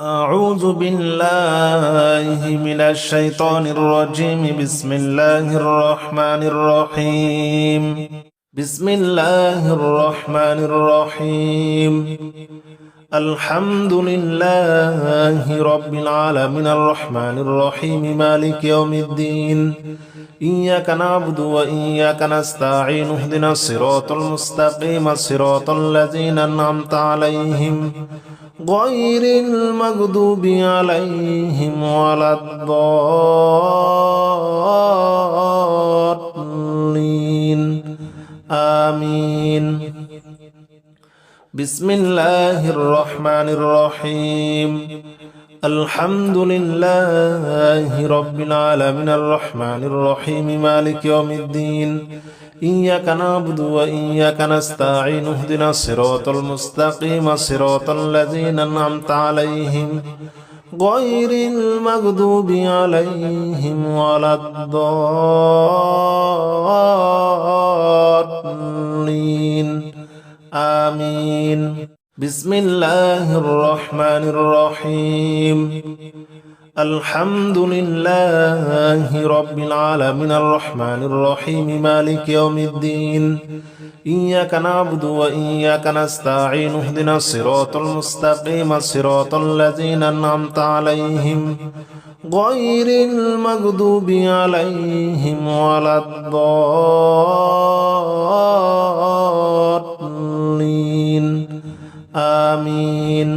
أعوذ بالله من الشيطان الرجيم. بسم الله الرحمن الرحيم. بسم الله الرحمن الرحيم. الحمد لله رب العالمين الرحمن الرحيم مالك يوم الدين. إياك نعبد وإياك نستعين اهدنا الصراط المستقيم صراط الذين أنعمت عليهم غير المغضوب عليهم ولا الضالين آمين. بسم الله الرحمن الرحيم. الحمد لله رب العالمين الرحمن الرحيم مالك يوم الدين. إياك نعبد وإياك نستعين اهدنا الصراط المستقيم صراط الذين أنعمت عليهم غير المغضوب عليهم ولا الضالين آمين. بسم الله الرحمن الرحيم. الحمد لله رب العالمين الرحمن الرحيم مالك يوم الدين. إياك نعبد وإياك نستعين اهدنا الصراط المستقيم صراط الذين أنعمت عليهم غير المغضوب عليهم ولا الضالين آمين.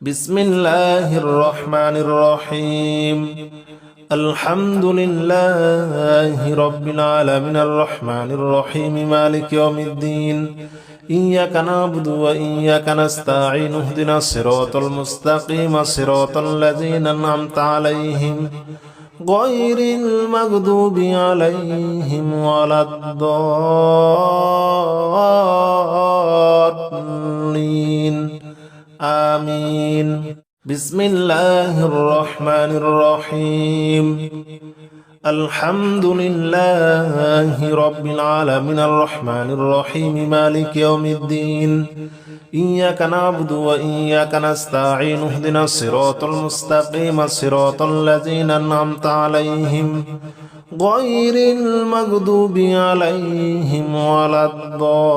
بسم الله الرحمن الرحيم. الحمد لله رب العالمين الرحمن الرحيم مالك يوم الدين. إياك نعبد وإياك نستعين اهدنا الصراط المستقيم صراط الذين أنعمت عليهم غير المغضوب عليهم ولا الضالين آمين. بسم الله الرحمن الرحيم. الحمد لله رب العالمين الرحمن الرحيم مالك يوم الدين. إياك نعبد وإياك نستعين اهدنا الصراط المستقيم صراط الذين أنعمت عليهم غير المغضوب عليهم ولا الضالين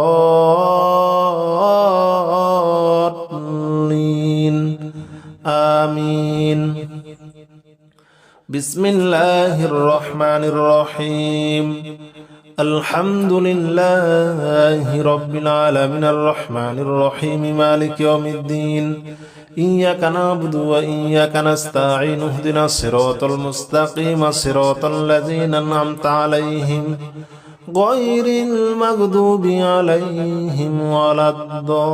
آمين. بسم الله الرحمن الرحيم. الحمد لله رب العالمين الرحمن الرحيم مالك يوم الدين. إياك نعبد وإياك نستعين اهدنا الصراط المستقيم صراط الذين أنعمت عليهم غير المغضوب عليهم ولا الضالين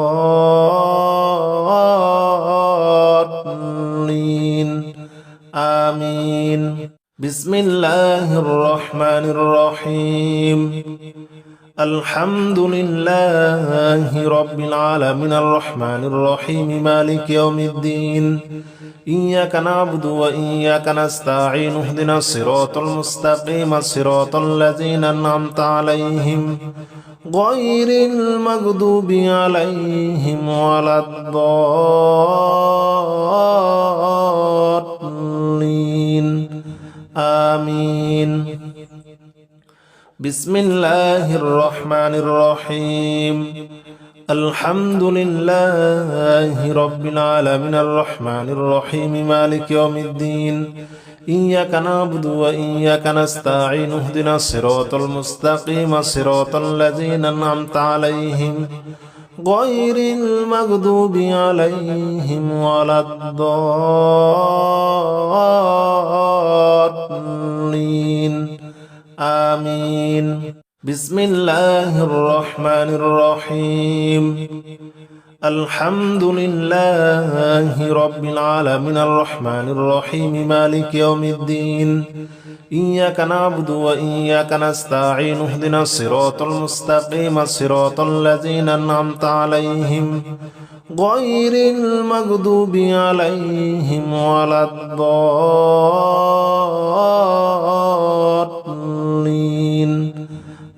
آمين. بسم الله الرحمن الرحيم. الحمد لله رب العالمين الرحمن الرحيم مالك يوم الدين. إياك نعبد وإياك نستعين اهدنا الصراط المستقيم صراط الذين أنعمت عليهم غير المغضوب عليهم ولا الضالين آمين. بسم الله الرحمن الرحيم. الحمد لله رب العالمين الرحمن الرحيم مالك يوم الدين. إياك نعبد وإياك نستعين اهدنا الصراط المستقيم صراط الذين أنعمت عليهم غير المغضوب عليهم ولا الضالين آمين. بسم الله الرحمن الرحيم. الحمد لله رب العالمين الرحمن الرحيم مالك يوم الدين. إياك نعبد وإياك نستعين اهدنا الصراط المستقيم صراط الذين أنعمت عليهم غير المغضوب عليهم ولا الضالين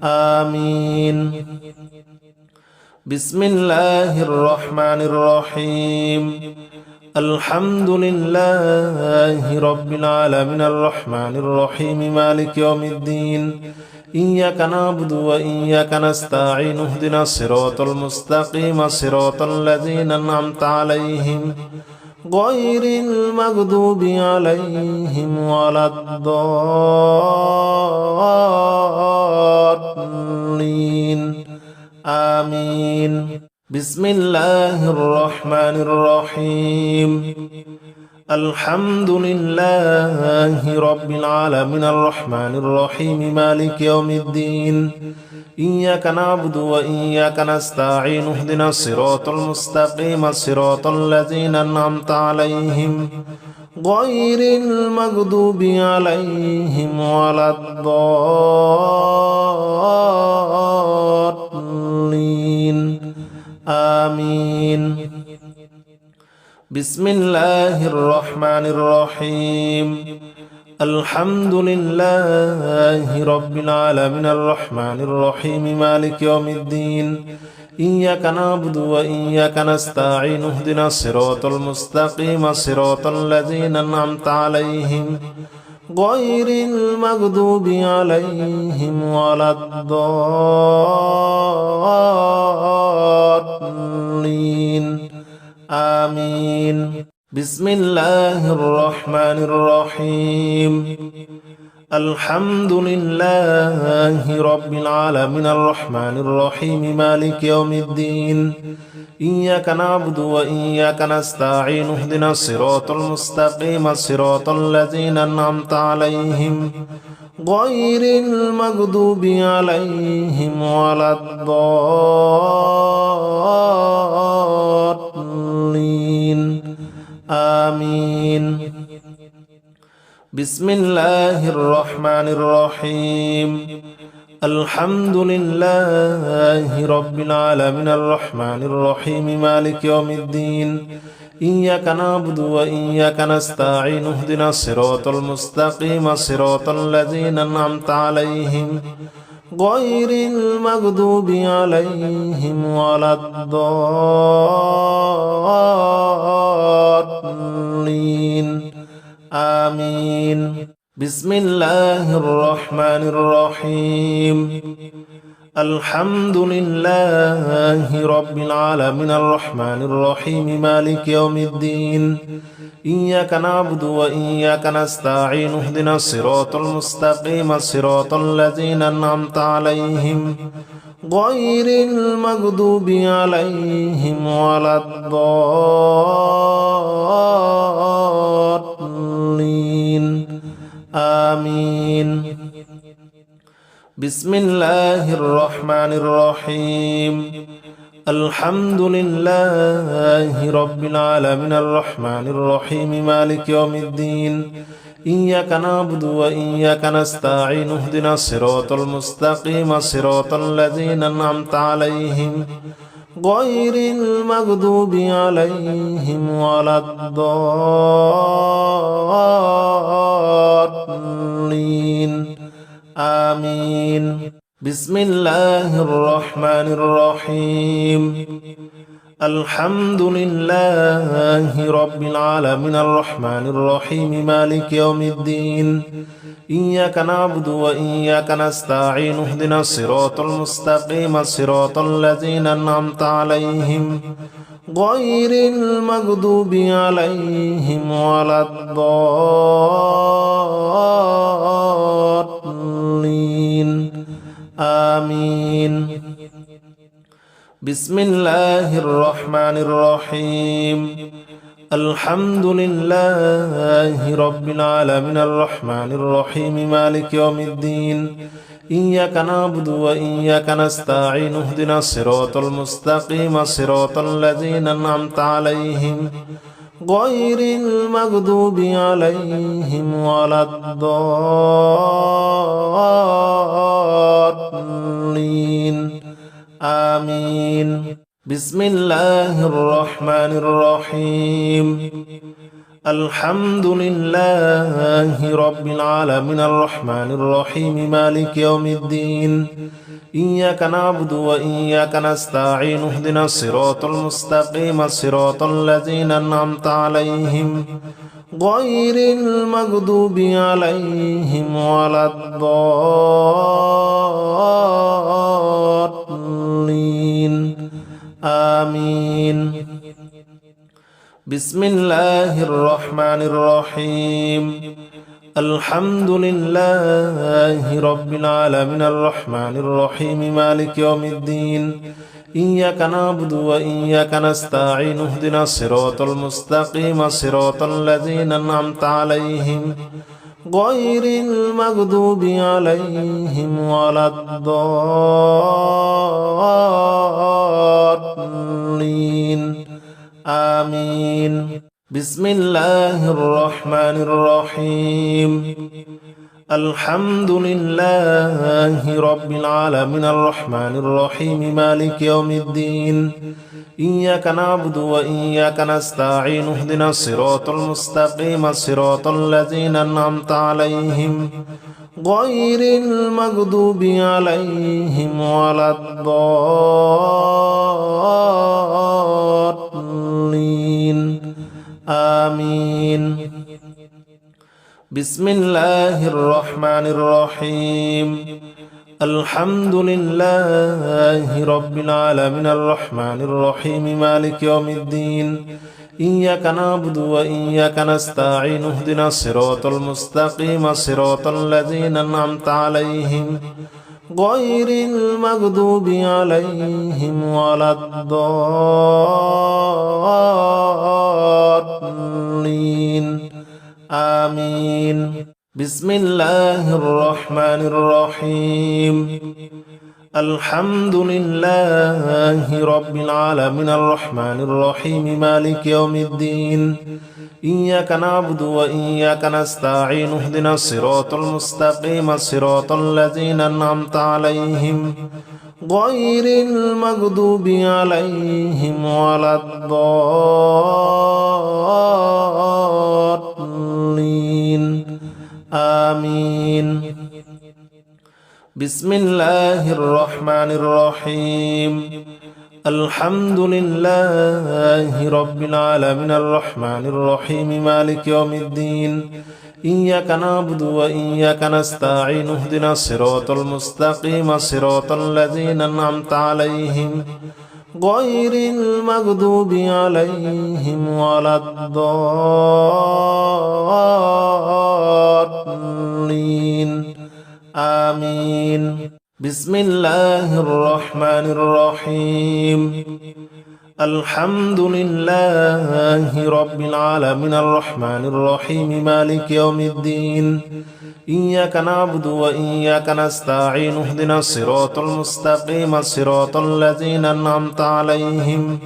آمين. بسم الله الرحمن الرحيم. الحمد لله رب العالمين الرحمن الرحيم مالك يوم الدين إياك نعبد وإياك نستعين اهدنا الصراط المستقيم صراط الذين أنعمت عليهم غير المغضوب عليهم ولا الضالين آمين بسم الله الرحمن الرحيم الحمد لله رب العالمين الرحمن الرحيم مالك يوم الدين إياك نعبد وإياك نستعين اهدنا الصراط المستقيم صراط الذين أنعمت عليهم غير المغضوب عليهم ولا الضالين آمين بسم الله الرحمن الرحيم الحمد لله رب العالمين الرحمن الرحيم مالك يوم الدين إياك نعبد وإياك نستعين اهدنا الصراط المستقيم صراط الذين أنعمت عليهم غير المغضوب عليهم ولا الضالين آمين بسم الله الرحمن الرحيم الحمد لله رب العالمين الرحمن الرحيم مالك يوم الدين إياك نعبد وإياك نستعين اهدنا الصراط المستقيم صراط الذين أنعمت عليهم غير المغضوب عليهم ولا الضالين آمين بسم الله الرحمن الرحيم الحمد لله رب العالمين الرحمن الرحيم مالك يوم الدين إياك نعبد وإياك نستعين اهدنا الصراط المستقيم صراط الذين أنعمت عليهم غير المغضوب عليهم ولا الضالين آمين بسم الله الرحمن الرحيم الحمد لله رب العالمين الرحمن الرحيم مالك يوم الدين إياك نعبد وإياك نستعين اهدنا الصراط المستقيم صراط الذين أنعمت عليهم غير المغضوب عليهم ولا الضالين آمين بسم الله الرحمن الرحيم الحمد لله رب العالمين الرحمن الرحيم مالك يوم الدين إياك نعبد وإياك نستعين اهدنا الصراط المستقيم صراط الذين أنعمت عليهم غير المغضوب عليهم ولا الضالين آمين بسم الله الرحمن الرحيم الحمد لله رب العالمين الرحمن الرحيم مالك يوم الدين إياك نعبد وإياك نستعين اهدنا الصراط المستقيم صراط الذين أنعمت عليهم غير المغضوب عليهم ولا الضالين آمين بسم الله الرحمن الرحيم الحمد لله رب العالمين الرحمن الرحيم مالك يوم الدين إياك نعبد وإياك نستعين اهدنا الصراط المستقيم صراط الذين أنعمت عليهم غير المغضوب عليهم ولا الضالين آمين بسم الله الرحمن الرحيم الحمد لله رب العالمين الرحمن الرحيم مالك يوم الدين إياك نعبد وإياك نستعين اهدنا الصراط المستقيم صراط الذين أنعمت عليهم غير المغضوب عليهم ولا الضالين آمين بسم الله الرحمن الرحيم الحمد لله رب العالمين الرحمن الرحيم مالك يوم الدين إياك نعبد وإياك نستعين اهدنا الصراط المستقيم صراط الذين أنعمت عليهم غير المغضوب عليهم ولا الضالين آمين بسم الله الرحمن الرحيم الحمد لله رب العالمين الرحمن الرحيم مالك يوم الدين إياك نعبد وإياك نستعين اهدنا الصراط المستقيم صراط الذين أنعمت عليهم غير المغضوب عليهم ولا الضالين آمين بسم الله الرحمن الرحيم الحمد لله رب العالمين الرحمن الرحيم مالك يوم الدين إياك نعبد وإياك نستعين اهدنا الصراط المستقيم صراط الذين أنعمت عليهم غير المغضوب عليهم ولا الضالين آمين بسم الله الرحمن الرحيم الحمد لله رب العالمين الرحمن الرحيم مالك يوم الدين إياك نعبد وإياك نستعين اهدنا الصراط المستقيم صراط الذين أنعمت عليهم غير المغضوب عليهم ولا الضالين آمين بسم الله الرحمن الرحيم الحمد لله رب العالمين الرحمن الرحيم مالك يوم الدين إياك نعبد وإياك نستعين اهدنا الصراط المستقيم صراط الذين أنعمت عليهم غير المغضوب عليهم ولا الضالين آمين بسم الله الرحمن الرحيم الحمد لله رب العالمين الرحمن الرحيم مالك يوم الدين إياك نعبد وإياك نستعين اهدنا الصراط المستقيم صراط الذين أنعمت عليهم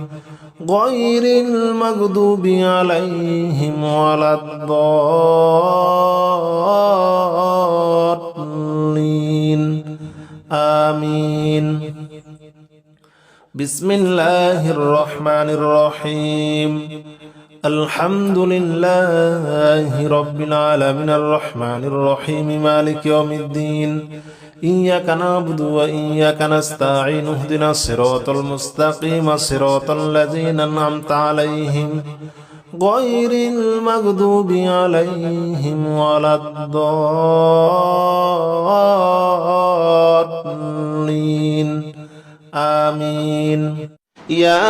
غير المغضوب عليهم ولا الضالين آمين بسم الله الرحمن الرحيم الحمد لله رب العالمين الرحمن الرحيم مالك يوم الدين إياك نعبد وإياك نستعين اهدنا الصراط المستقيم صراط الذين أنعمت عليهم غير المغضوب عليهم ولا الضالين آمين يا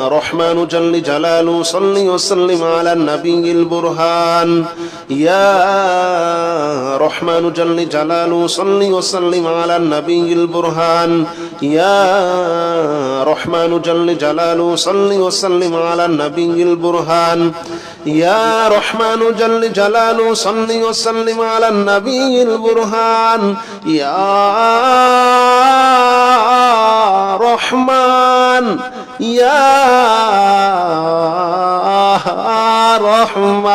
رحمن جل جلاله صل وسلم على النبي البرهان يا رحمن جل جلاله صل وسلم على النبي البرهان يا رحمن جل جلاله صل وسلم على النبي البرهان يا رحمن جل جلاله صل وسلم على النبي البرهان يا رحمن يا رحمن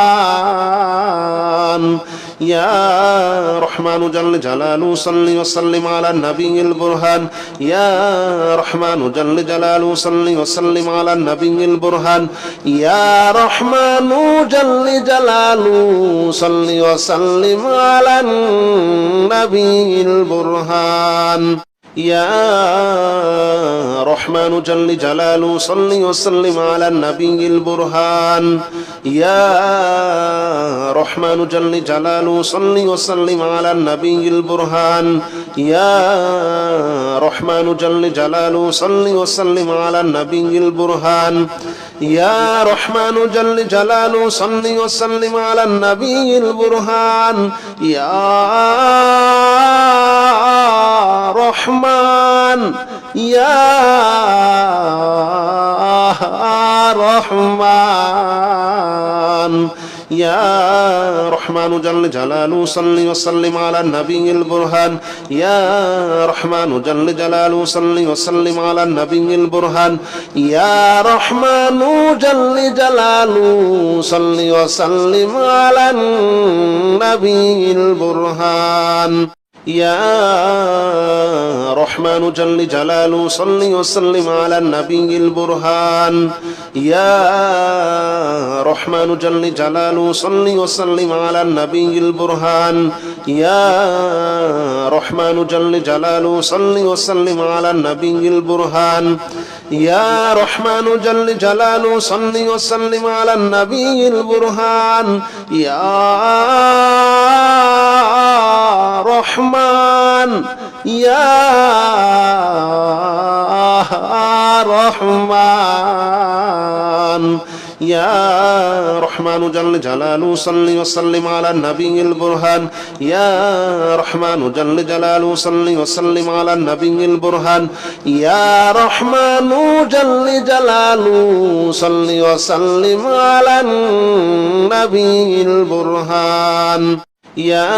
يا رحمن جل جلاله صل وسلم على النبي البرهان يا رحمن جل جلاله صل وسلم على النبي البرهان يا رحمن جل جلاله صل وسلم على النبي البرهان يا رحمن جل جلاله صل وسلم على النبي البرهان يا رحمن جل جلاله صل وسلم على النبي البرهان يا رحمن جل جلاله صل وسلم على النبي البرهان يا رحمن جل جلاله صل وسلم على النبي البرهان يا رحمن يا رحمن يا رحمن جل جلاله صل وسلم على النبي البرهان يا رحمن جل جلاله صل وسلم على النبي البرهان يا رحمن جل جلاله صل وسلم على النبي البرهان يا رحمن جل جلاله صل وسلم على النبي البرهان يا رحمن جل جلاله صل وسلم على النبي البرهان يا رحمن جل جلاله صل وسلم على النبي البرهان يا رحمن جل جلاله صل وسلم على النبي البرهان يا رحمن يا رحمن يا رحمن جل جلاله صل وسلم على النبي البرهان يا رحمن جل جلاله صل وسلم على النبي البرهان يا رحمن جل جلاله صل وسلم على النبي البرهان يا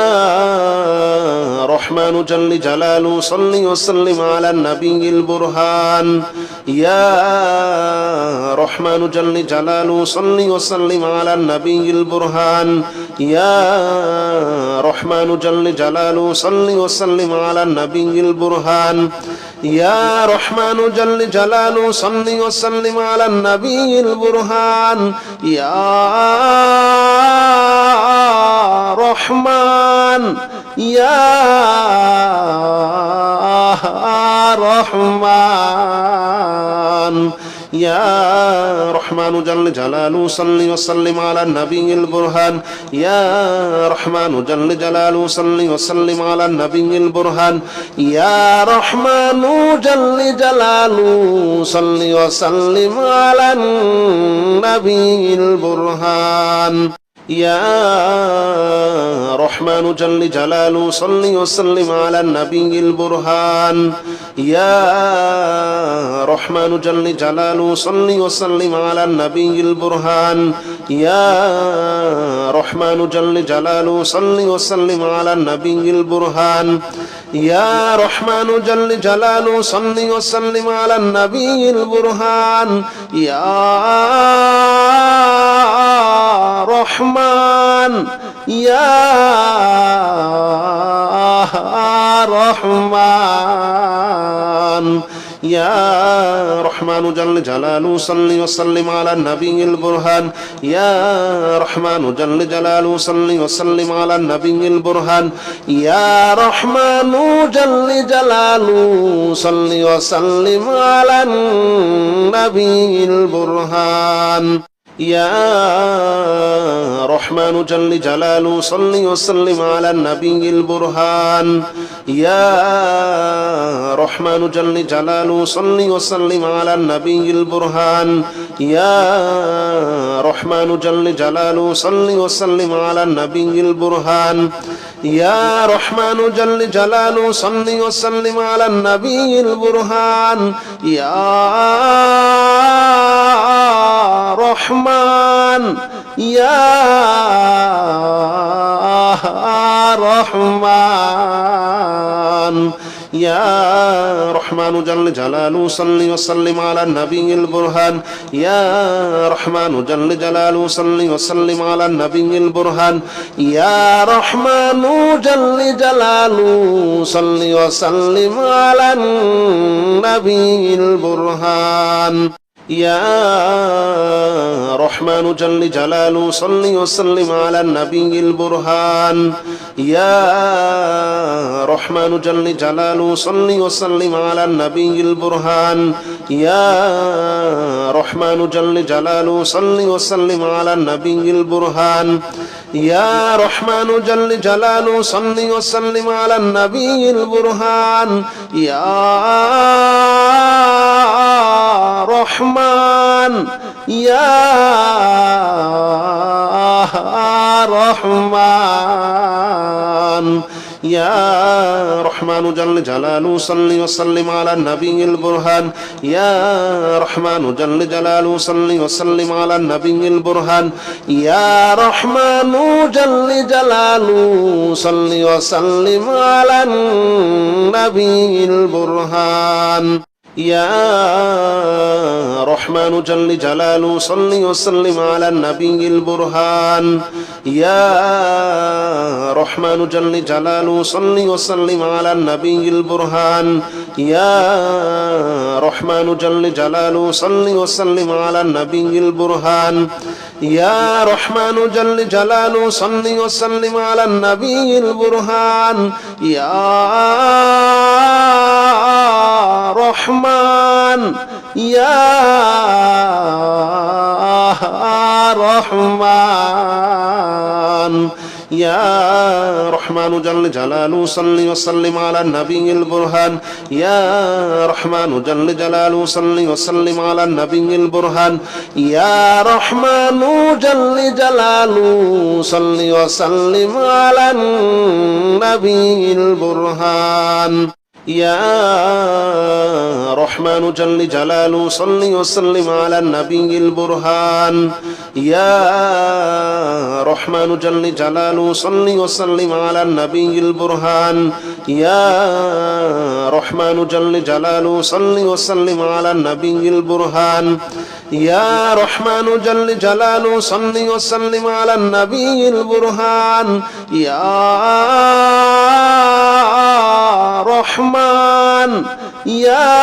رحمن جل جلاله صل وسلم على النبي البرهان يا رحمن جل جلاله صل وسلم على النبي البرهان يا رحمن جل جلاله صل وسلم على النبي البرهان يا رحمن جل جلاله صل وسلم على النبي البرهان يا رحمن يا رحمن يا رحمن جل جلاله صل وسلم على النبي البرهان يا رحمن جل جلاله صل وسلم على النبي البرهان يا رحمن جل جلاله صل وسلم على النبي البرهان يا رحمن جل جلاله صل وسلم على النبي البرهان يا رحمن جل جلاله صل وسلم على النبي البرهان يا رحمن جل جلاله صل وسلم على النبي البرهان يا رحمن جل جلاله صل وسلم على النبي البرهان يا رحمن يا رحمن يا رحمن جل جلاله صل وسلم على النبي البرهان يا رحمن جل جلاله صل وسلم على النبي البرهان يا رحمن جل جلاله صل وسلم على النبي البرهان يا رحمن جل جلاله صل وسلم على النبي البرهان يا رحمن جل جلاله صل وسلم على النبي البرهان يا رحمن جل جلاله صل وسلم على النبي البرهان يا رحمن جل جلاله صل وسلم على النبي البرهان يا رحمن يا رحمن يا رحمن جل جلاله صل وسلم على النبي البرهان يا رحمن جل جلاله صل وسلم على النبي البرهان يا رحمن جل جلاله صل وسلم على النبي البرهان يا رحمن جل جلاله صل وسلم على النبي البرهان يا رحمن جل جلاله صل وسلم على النبي البرهان يا رحمن جل جلاله صل وسلم على النبي البرهان يا رحمن جل جلاله صل وسلم على النبي البرهان يا رحمن يا رحمن يا رحمن جل جلاله صل وسلم على النبي البرهان يا رحمن جل جلاله صل وسلم على النبي البرهان يا رحمن جل جلاله صل وسلم على النبي البرهان يا رحمن جل جلاله صل وسلم على النبي البرهان يا رحمن جل جلاله صل وسلم على النبي البرهان يا رحمن جل جلاله صل وسلم على النبي البرهان يا رحمن جل جلاله صل وسلم على النبي البرهان يا رحمن يا رحمن يا رحمن جل جلاله صل وسلم على النبي البرهان يا رحمن جل جلاله صل وسلم على النبي البرهان يا رحمن جل جلاله صل وسلم على النبي البرهان يا رحمن جل جلاله صل وسلم على النبي البرهان يا رحمن جل جلاله صل وسلم على النبي البرهان يا رحمن جل جلاله صل وسلم على النبي البرهان يا رحمن جل جلاله صل وسلم على النبي البرهان يا رحمن يا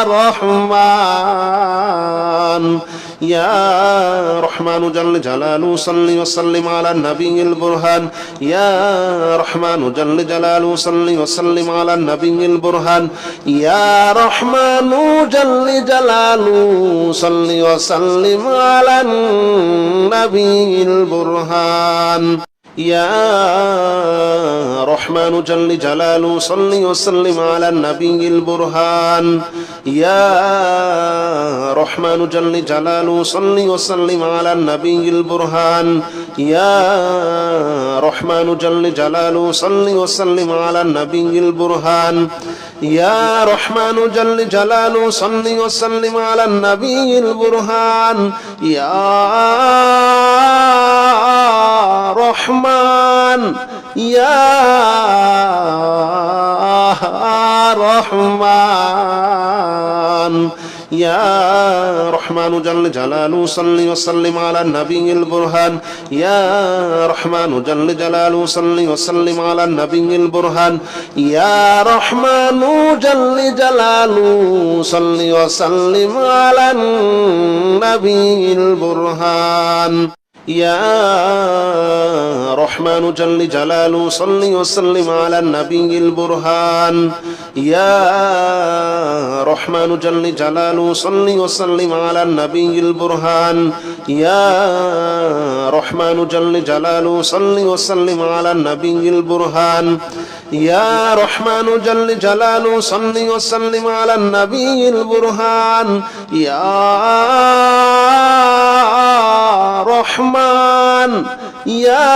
رحمن يا رحمن جل جلاله صل وسلم على النبي البرهان يا رحمن جل جلاله صل وسلم على النبي البرهان يا رحمن جل جلاله صل وسلم على النبي البرهان يا رحمن جل جلاله صل وسلم على النبي البرهان يا رحمن جل جلاله صل وسلم على النبي البرهان يا رحمن جل جلاله صل وسلم على النبي البرهان يا رحمن جل جلاله صل وسلم على النبي البرهان يا رحمن يا رحمن يا رحمن جل جلاله صل وسلم على النبي البرهان يا رحمن جل جلاله صل وسلم على النبي البرهان يا رحمن جل جلاله صل وسلم على النبي البرهان يا رحمن جل جلاله صل وسلم على النبي البرهان يا رحمن جل جلاله صل وسلم على النبي البرهان يا رحمن جل جلاله صل وسلم على النبي البرهان يا رحمن جل جلاله صل وسلم على النبي البرهان يا رحمن يا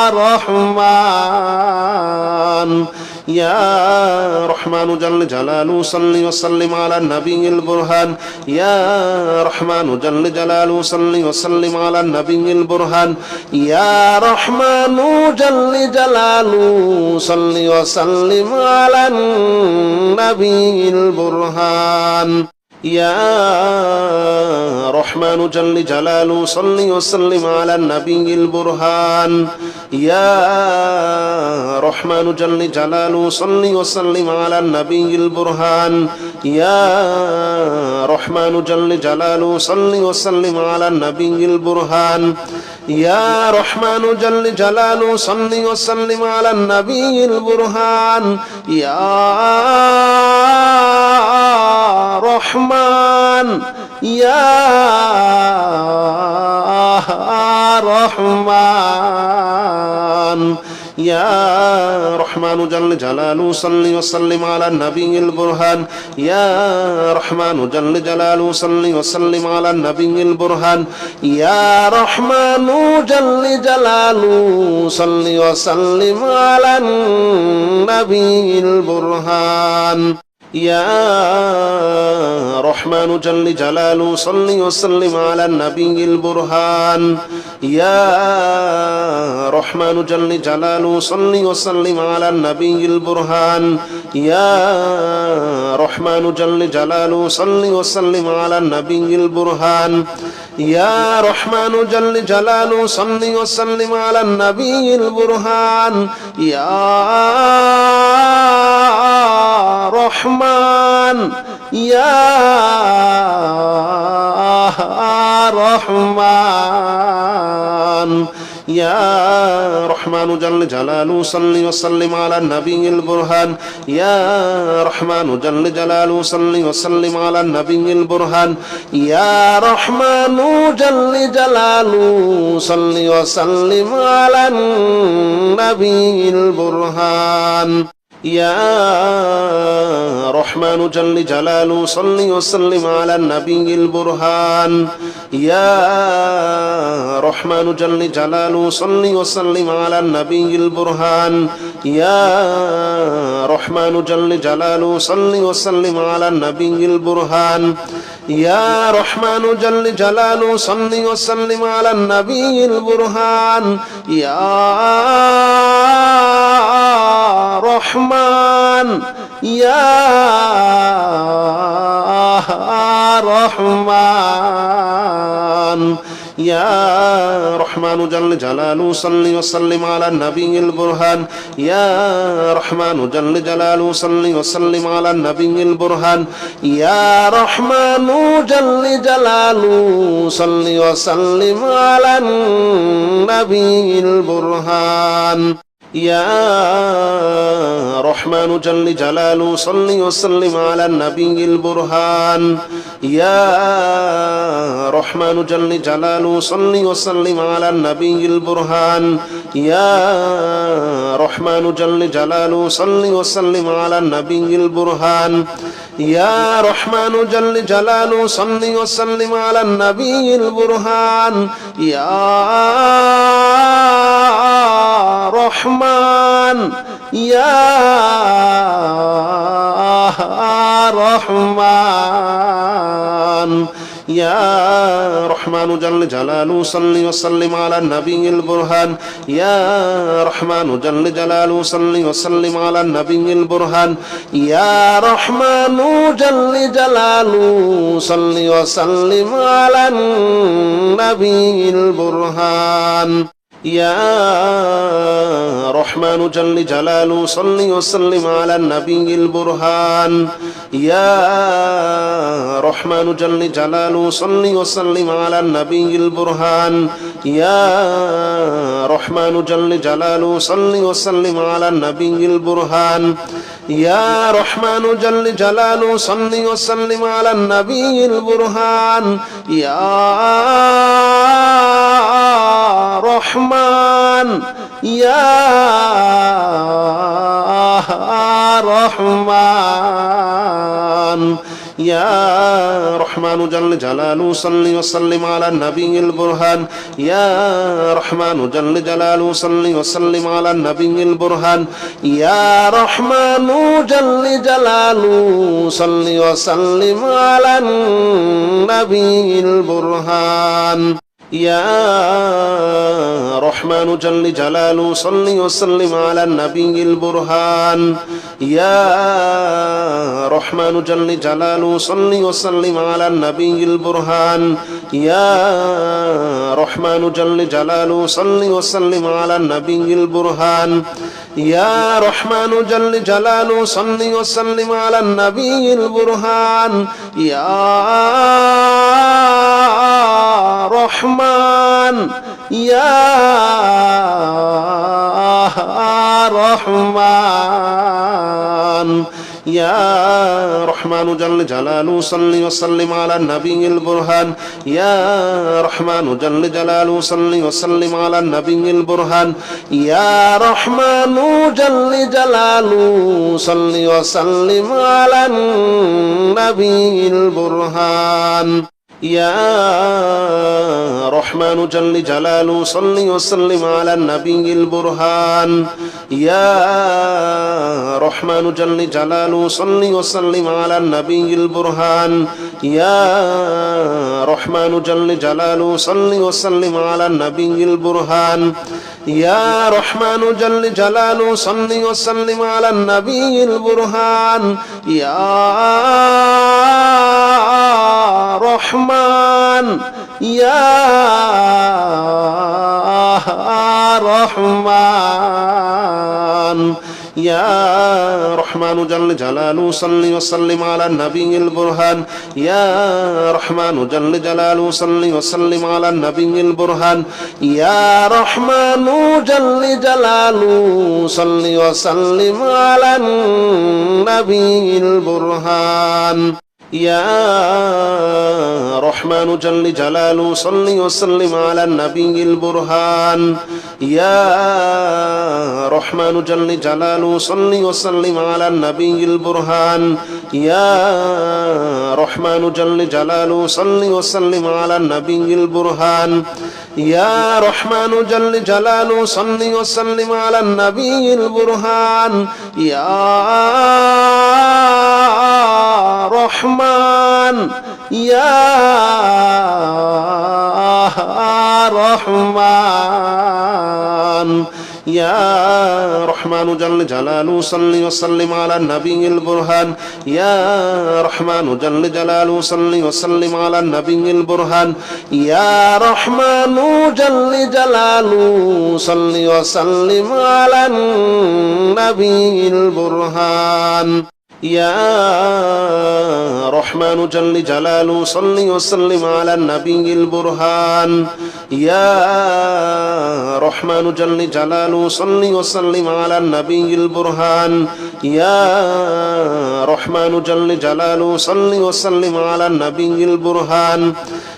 رحمن يا رحمن جل جلاله صل وسلم على النبي البرهان يا رحمن جل جلاله صل وسلم على النبي البرهان يا رحمن جل جلاله صل وسلم على النبي البرهان يا رحمن جل جلاله صل وسلم على النبي البرهان يا رحمن جل جلاله صل وسلم على النبي البرهان يا رحمن جل جلاله صل وسلم على النبي البرهان يا رحمن جل جلاله صل وسلم على النبي البرهان يا رحمن يا رحمن يا رحمن جل جلاله صل وسلم على النبي البرهان يا رحمن جل جلاله صل وسلم على النبي البرهان يا رحمن جل جلاله صل وسلم على النبي البرهان يا رحمن جل جلاله صل وسلم على النبي البرهان يا رحمن جل جلاله صل وسلم على النبي البرهان يا رحمن جل جلاله صل وسلم على النبي البرهان يا رحمن جل جلاله صل وسلم على النبي البرهان يا رحمن يا رحمن يا رحمن جل جلاله صل وسلم على النبي البرهان يا رحمن جل جلاله صل وسلم على النبي البرهان يا رحمن جل جلاله صل وسلم على النبي البرهان يا رحمن جل جلاله صل وسلم على النبي البرهان يا رحمن جل جلاله صل وسلم على النبي البرهان يا رحمن جل جلاله صل وسلم على النبي البرهان يا رحمن جل جلاله صل وسلم على النبي البرهان يا رحمن يا رحمن يا رحمن جل جلاله صل وسلم على النبي البرهان يا رحمن جل جلاله صل وسلم على النبي البرهان يا رحمن جل جلاله صل وسلم على النبي البرهان يا رحمن جل جلاله صل وسلم على النبي البرهان يا رحمن جل جلاله صل وسلم على النبي البرهان يا رحمن جل جلاله صل وسلم على النبي البرهان يا رحمن جل جلاله صل وسلم على النبي البرهان يا رحمن يا رحمن يا رحمن جل جلاله صل وسلم على النبي البرهان يا رحمن جل جلاله صل وسلم على النبي البرهان يا رحمن جل جلاله صل وسلم على النبي البرهان يا رحمن جل جلاله صل وسلم على النبي البرهان يا رحمن جل جلاله صل وسلم على النبي البرهان يا رحمن جل جلاله صل وسلم على النبي البرهان يا رحمن جل جلاله صل وسلم على النبي البرهان يا رحمن يا رحمن يا رحمن جل جلاله صل وسلم على النبي البرهان يا رحمن جل جلاله صل وسلم على النبي البرهان يا رحمن جل جلاله صل وسلم على النبي البرهان يا رحمن جل جلاله صل وسلم على النبي البرهان يا رحمن جل جلاله صل وسلم على النبي البرهان يا رحمن جل جلاله صل وسلم على النبي البرهان يا رحمن جل جلاله صل وسلم على النبي البرهان يا رحمن يا رحمن يا رحمن جل جلاله صل وسلم على النبي البرهان يا رحمن جل جلاله صل وسلم على النبي البرهان يا رحمن جل جلاله صل وسلم على النبي البرهان يا رحمن جل جلاله صل وسلم على النبي البرهان يا رحمن جل جلاله صل وسلم على النبي البرهان يا رحمن جل جلاله صل وسلم على النبي البرهان يا رحمن جل جلاله صل وسلم على النبي البرهان يا رحمن يا رحمن يا رحمن جل جلاله صل وسلم على النبي البرهان يا رحمن جل جلاله صل وسلم على النبي البرهان يا رحمن جل جلاله صل وسلم على النبي البرهان يا رحمن جل جلاله صل وسلم على النبي البرهان يا رحمن جل جلاله صل وسلم على النبي البرهان يا رحمن جل جلاله صل وسلم على النبي البرهان يا رحمن جل جلاله صل وسلم على النبي البرهان يا رحمن يا رحمن يا رحمن جل جلاله صل وسلم على النبي البرهان يا رحمن جل جلاله صل وسلم على النبي البرهان يا رحمن جل جلاله صل وسلم على النبي البرهان يا رحمن جل جلاله صل وسلم على النبي البرهان يا رحمن جل جلاله صل وسلم على النبي البرهان يا رحمن جل جلاله صل وسلم على النبي البرهان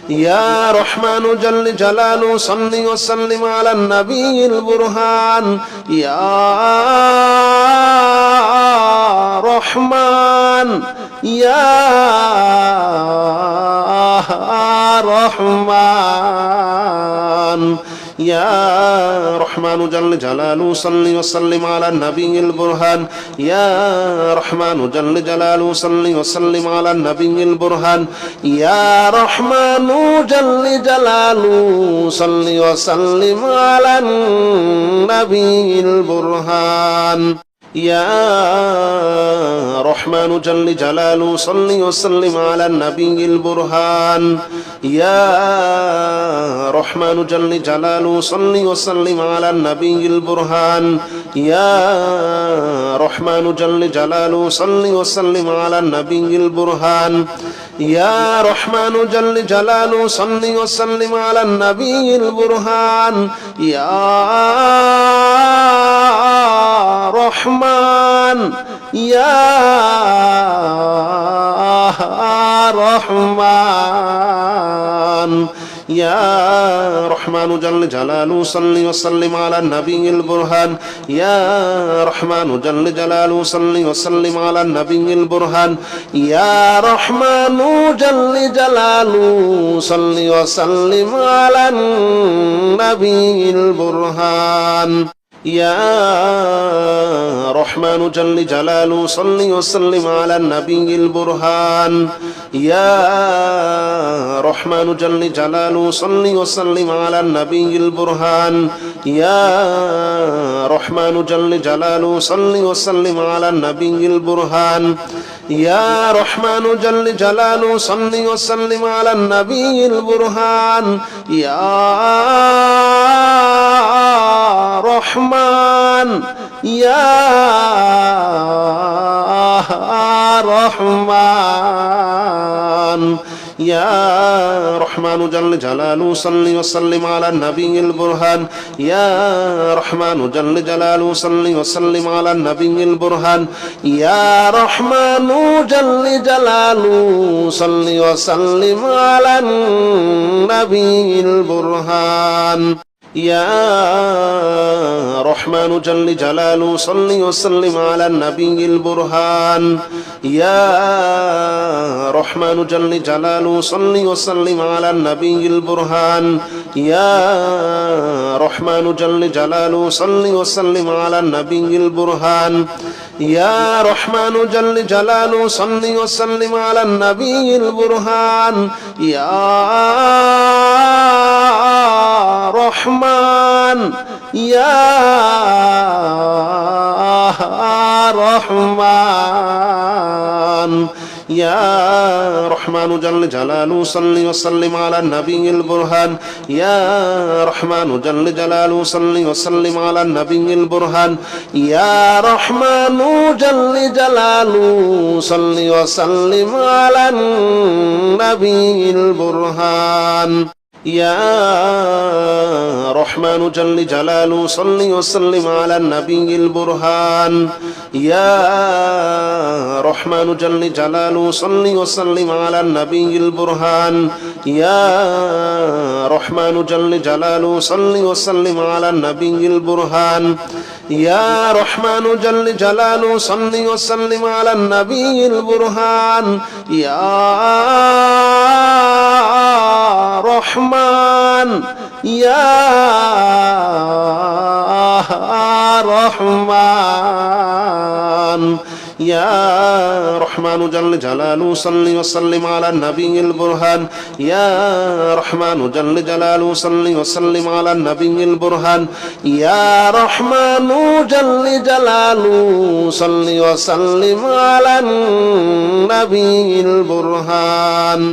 يا رحمن جل جلاله صل وسلم على النبي البرهان يا رحمن يا رحمن يا رحمن جل جلاله صل وسلم على النبي البرهان يا رحمن جل جلاله صل وسلم على النبي البرهان يا رحمن جل جلاله صل وسلم على النبي البرهان يا رحمن جل جلاله صل وسلم على النبي البرهان يا رحمن جل جلاله صل وسلم على النبي البرهان يا رحمن جل جلاله صل وسلم على النبي البرهان يا رحمن جل جلاله صل وسلم على النبي البرهان يا رحمن يا رحمن يا رحمن جل جلاله صل وسلم على النبي البرهان يا رحمن جل جلاله صل وسلم على النبي البرهان يا رحمن جل جلاله صل وسلم على النبي البرهان يا رحمن جل جلاله صل وسلم على النبي البرهان يا رحمن جل جلاله صل وسلم على النبي البرهان يا رحمن جل جلاله صل وسلم على النبي البرهان يا رحمن جل جلاله صل وسلم على النبي البرهان يا رحمن يا رحمن يا رحمن جل جلاله صل وسلم على النبي البرهان يا رحمن جل جلاله صل وسلم على النبي البرهان يا رحمن جل جلاله صل وسلم على النبي البرهان يا رحمن جل جلاله صل وسلم على النبي البرهان يا رحمن جل جلاله صل وسلم على النبي البرهان يا رحمن جل جلاله صل وسلم على النبي البرهان يا رحمن جل جلاله صل وسلم على النبي البرهان يا رحمن يا رحمن يا رحمن جل جلاله صل وسلم على النبي البرهان يا رحمن جل جلاله صل وسلم على النبي البرهان يا رحمن جل جلاله صل وسلم على النبي البرهان يا رحمن جل جلاله صل وسلم على النبي البرهان يا رحمن جل جلاله صل وسلم على النبي البرهان يا رحمن جل جلاله صل وسلم على النبي البرهان يا رحمن جل جلاله صل وسلم على النبي البرهان يا رحمن يا رحمن يا رحمن جل جلاله صل وسلم على النبي البرهان يا رحمن جل جلاله صل وسلم على النبي البرهان يا رحمن جل جلاله صل وسلم على النبي البرهان